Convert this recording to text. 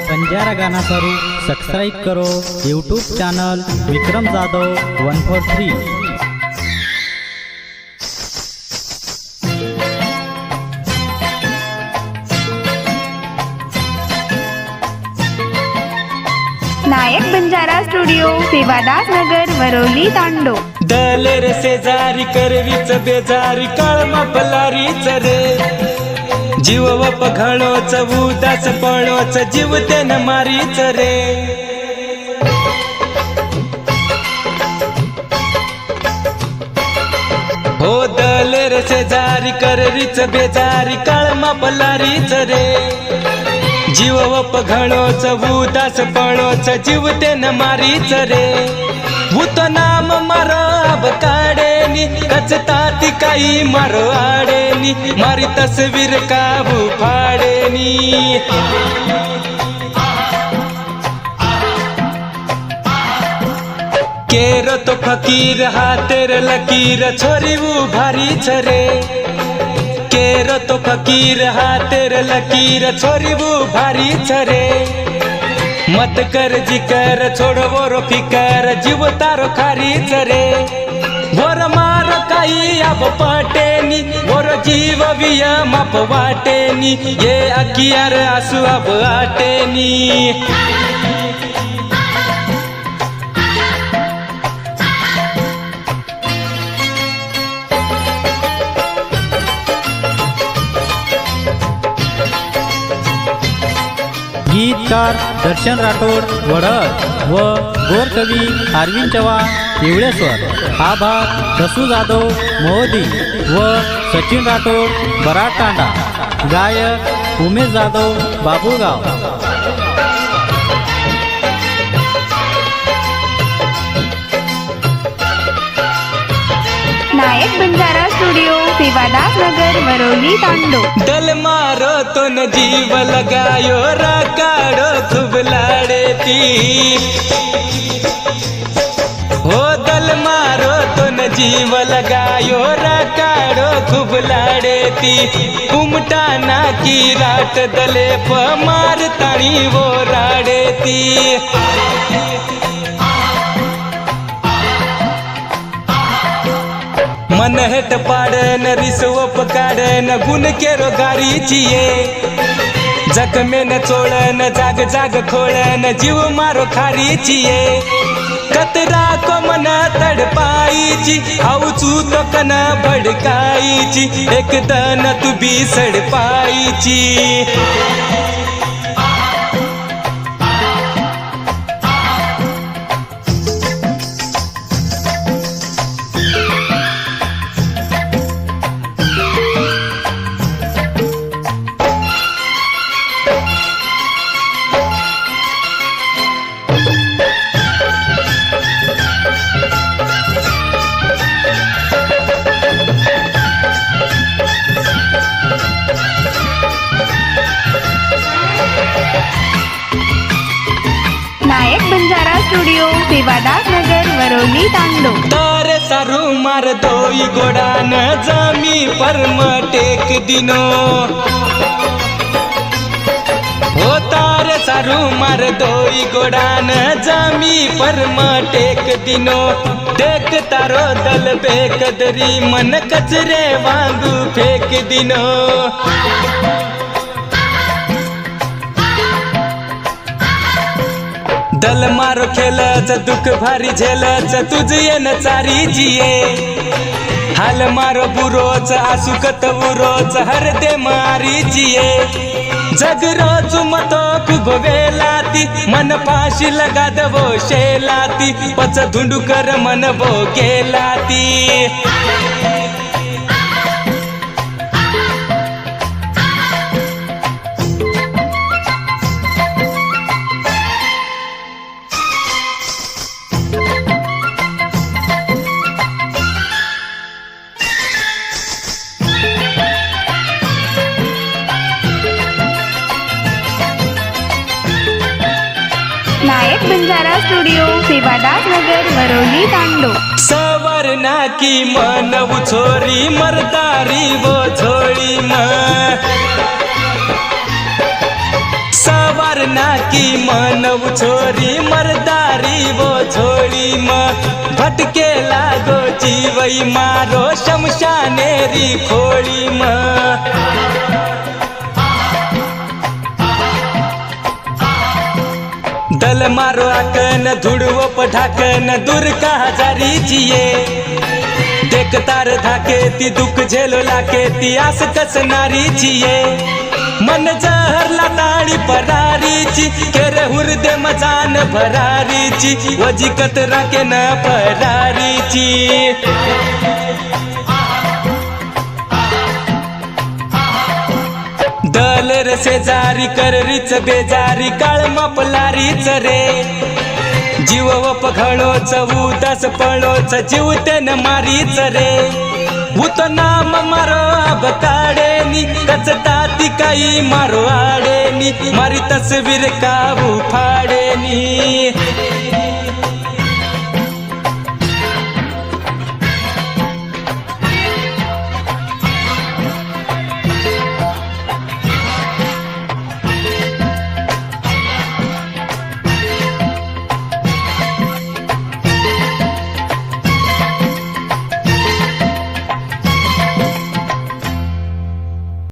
बंजारा गाना करो सब्सक्राइब करो यूट्यूब चैनल विक्रम जाधव 143। नायक बंजारा स्टुडिओ सेवादास नगर वरोली तांडो। दलेर शेजारी करवीच बेजारी काळमा पलारीच रे जीव व पघळोच उदास पळोच जीव तेन मारीच रे। हो दलेर शेजारी करवीच बेजारी काळमा पलारीच रे जीव व पघळोच उदास पळोच जीव तेन मारीच रे। भूत नाम मारो अब काढेनी कचताती काही मारो आडेनी मारी तस्वीर काबू फाडेनी। केरो तो फकीर हातेर लकीर छोरी भारी छरे केरो तो फकीर हातेर लकीर छोरी भारी छरे। मत कर जिकर छोड़वो रो फिकर जीव तारो खारीच रे। वोर मारो काई अब पटेनी वोर जीव विया माप वाटेनी ये अकियार आसू अब आटेनी। गीतकार दर्शन राठोड वडद व गोरकवी अरविंद चव्हाण पिवळेश्वर। हा भाग दसू जाधव मोदी व सचिन राठोड बराटांडा। गायक उमेश जाधव बाबूगाव। नायक बंजारा स्टुडिओ सेवादास नगर वरोली तांडो। दल मारो तो न जीव लगायो राकाड़ो खूब लाड़े ती। हो दल मारो तो न जीव लगायो राकाड़ो खूब लाड़े ती। उमटा ना की रात दले प मार ताणी वो राड़े ती। मन हेट पाड़न रिसवप काड़न गुण केरो गारी चिये जग में न चोड़न जाग जाग खोड़न जीव मारो खारी चिये। कतरा को मन तड़पाई ची आउ चू तो कन भड़काई ची एक दन तू भी सड़ पाई ची। नायक बंजारा स्टुडिओ सेवादास नगर वरोली तांडो। तारे सारू मार दोई गोडान जामी परम टेक दिनो। हो तारे सारू मार दोई गोडान जामी परम टेक दिनो। देख तारो दल बेकदरी मन कचरे वांगू फेक दिनो। दल मारो खेलच दुख भारी झेलच तुझे न चारी जिये। हाल मारो बुरोच आसू कतवरोच हर दे मारी जिये। जग रोज मतो खूब वेलाती मन फाशी लगा दवो शेलाती पच धुंडू कर मन वो गेलाती। नायक बंजारा स्टुडिओ सेवादास नगर वरोली तांडो। सवरना की मन छोरी मरदारी वो छोरी। मारो शमशानेरी खोळी म दल मारो आकन धुडवो पठाकन दूर का हजारीची ये देख तार धाके ती दुःख झेलो लाके ती आस कसणारीची ये मन जहरला ताळी परारीची केरे हुरदे मजान भरारीची वजी कतरा के न परारीची दल रे शेजारी कर रीच बेजारी काळ मापलारीच रे जीव व पघळोच उदास पळोच जीव त्यान मारीच रे उतो नाम मारो अब काढेनी कचता ती काही मारो आडेनी मारी तस्वीर काबू फाडेनी